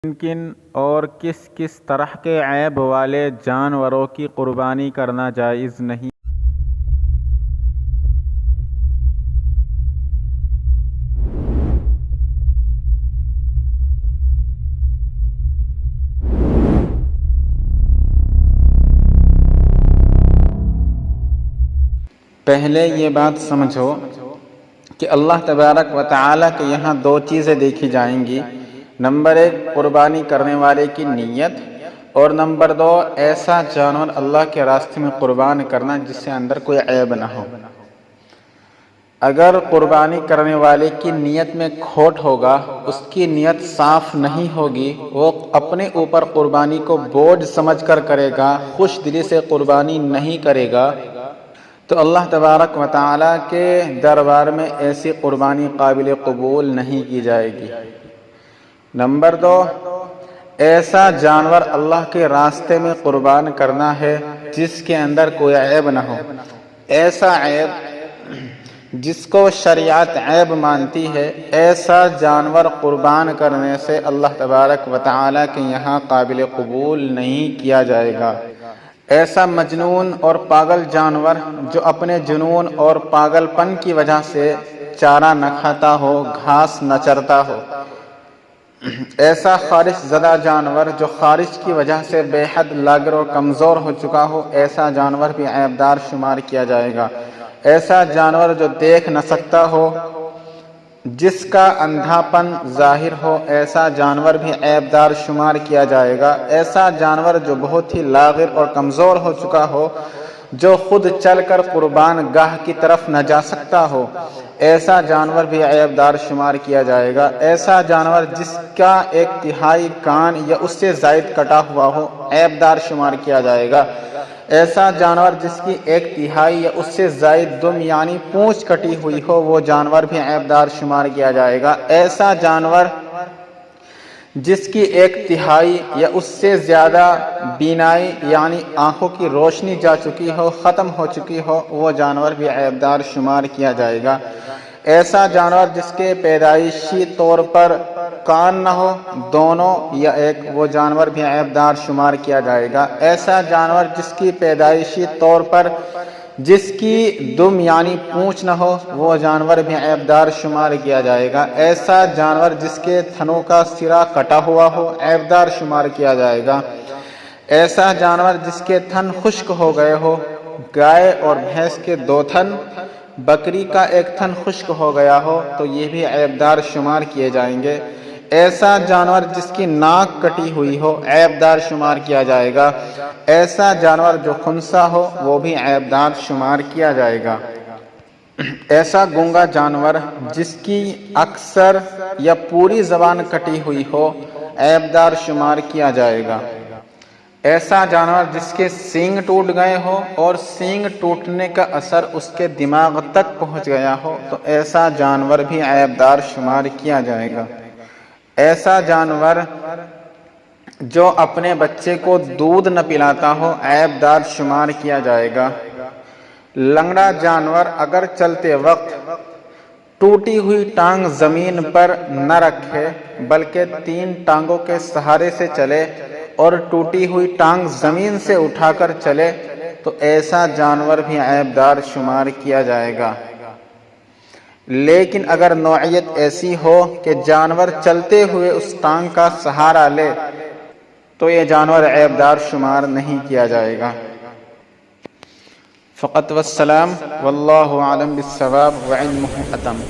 کن کن اور کس کس طرح کے عیب والے جانوروں کی قربانی کرنا جائز نہیں؟ پہلے یہ بات سمجھو کہ اللہ تبارک و تعالیٰ کے یہاں دو چیزیں دیکھی جائیں گی۔ نمبر 1 قربانی کرنے والے کی نیت، اور نمبر 2 ایسا جانور اللہ کے راستے میں قربان کرنا جس سے اندر کوئی عیب نہ ہو۔ اگر قربانی کرنے والے کی نیت میں کھوٹ ہوگا، اس کی نیت صاف نہیں ہوگی، وہ اپنے اوپر قربانی کو بوجھ سمجھ کر کرے گا، خوش دلی سے قربانی نہیں کرے گا، تو اللہ تبارک و تعالیٰ کے دربار میں ایسی قربانی قابل قبول نہیں کی جائے گی۔ نمبر 2 ایسا جانور اللہ کے راستے میں قربان کرنا ہے جس کے اندر کوئی عیب نہ ہو، ایسا عیب جس کو شریعت عیب مانتی ہے، ایسا جانور قربان کرنے سے اللہ تبارک و تعالیٰ کے یہاں قابل قبول نہیں کیا جائے گا۔ ایسا مجنون اور پاگل جانور جو اپنے جنون اور پاگل پن کی وجہ سے چارہ نہ کھاتا ہو، گھاس نہ چرتا ہو، ایسا خارش زدہ جانور جو خارش کی وجہ سے بے حد لاغر اور کمزور ہو چکا ہو، ایسا جانور بھی عیبدار شمار کیا جائے گا۔ ایسا جانور جو دیکھ نہ سکتا ہو، جس کا اندھا پن ظاہر ہو، ایسا جانور بھی عیبدار شمار کیا جائے گا۔ ایسا جانور جو بہت ہی لاغر اور کمزور ہو چکا ہو، جو خود چل کر قربان گاہ کی طرف نہ جا سکتا ہو، ایسا جانور بھی عیبدار شمار کیا جائے گا۔ ایسا جانور جس کا 1/3 کان یا اس سے زائد کٹا ہوا ہو، عیبدار شمار کیا جائے گا۔ ایسا جانور جس کی 1/3 یا اس سے زائد دم یعنی پونچھ کٹی ہوئی ہو، وہ جانور بھی عیبدار شمار کیا جائے گا۔ ایسا جانور جس کی 1/3 یا اس سے زیادہ بینائی یعنی آنکھوں کی روشنی جا چکی ہو، ختم ہو چکی ہو، وہ جانور بھی عیبدار شمار کیا جائے گا۔ ایسا جانور جس کے پیدائشی طور پر کان نہ ہو، دونوں یا ایک، وہ جانور بھی عیبدار شمار کیا جائے گا۔ ایسا جانور جس کی پیدائشی طور پر جس کی دم یعنی پونچھ نہ ہو، وہ جانور بھی عیبدار شمار کیا جائے گا۔ ایسا جانور جس کے تھنوں کا سرا کٹا ہوا ہو، عیبدار شمار کیا جائے گا۔ ایسا جانور جس کے تھن خشک ہو گئے ہو، گائے اور بھینس کے 2 تھن، بکری کا 1 تھن خشک ہو گیا ہو، تو یہ بھی عیبدار شمار کیے جائیں گے۔ ایسا جانور جس کی ناک کٹی ہوئی ہو، عیبدار شمار کیا جائے گا۔ ایسا جانور جو خنثی ہو، وہ بھی عیبدار شمار کیا جائے گا۔ ایسا گونگا جانور جس کی اکثر یا پوری زبان کٹی ہوئی ہو، عیبدار شمار کیا جائے گا۔ ایسا جانور جس کے سینگ ٹوٹ گئے ہو اور سینگ ٹوٹنے کا اثر اس کے دماغ تک پہنچ گیا ہو، تو ایسا جانور بھی عیبدار شمار کیا جائے گا۔ ایسا جانور جو اپنے بچے کو دودھ نہ پلاتا ہو، عیبدار شمار کیا جائے گا۔ لنگڑا جانور اگر چلتے وقت ٹوٹی ہوئی ٹانگ زمین پر نہ رکھے بلکہ 3 ٹانگوں کے سہارے سے چلے اور ٹوٹی ہوئی ٹانگ زمین سے اٹھا کر چلے، تو ایسا جانور بھی عیبدار شمار کیا جائے گا۔ لیکن اگر نوعیت ایسی ہو کہ جانور چلتے ہوئے اس ٹانگ کا سہارا لے، تو یہ جانور عیبدار شمار نہیں کیا جائے گا۔ فقط والسلام، واللہ اعلم بالصواب، وعلمہ اتم۔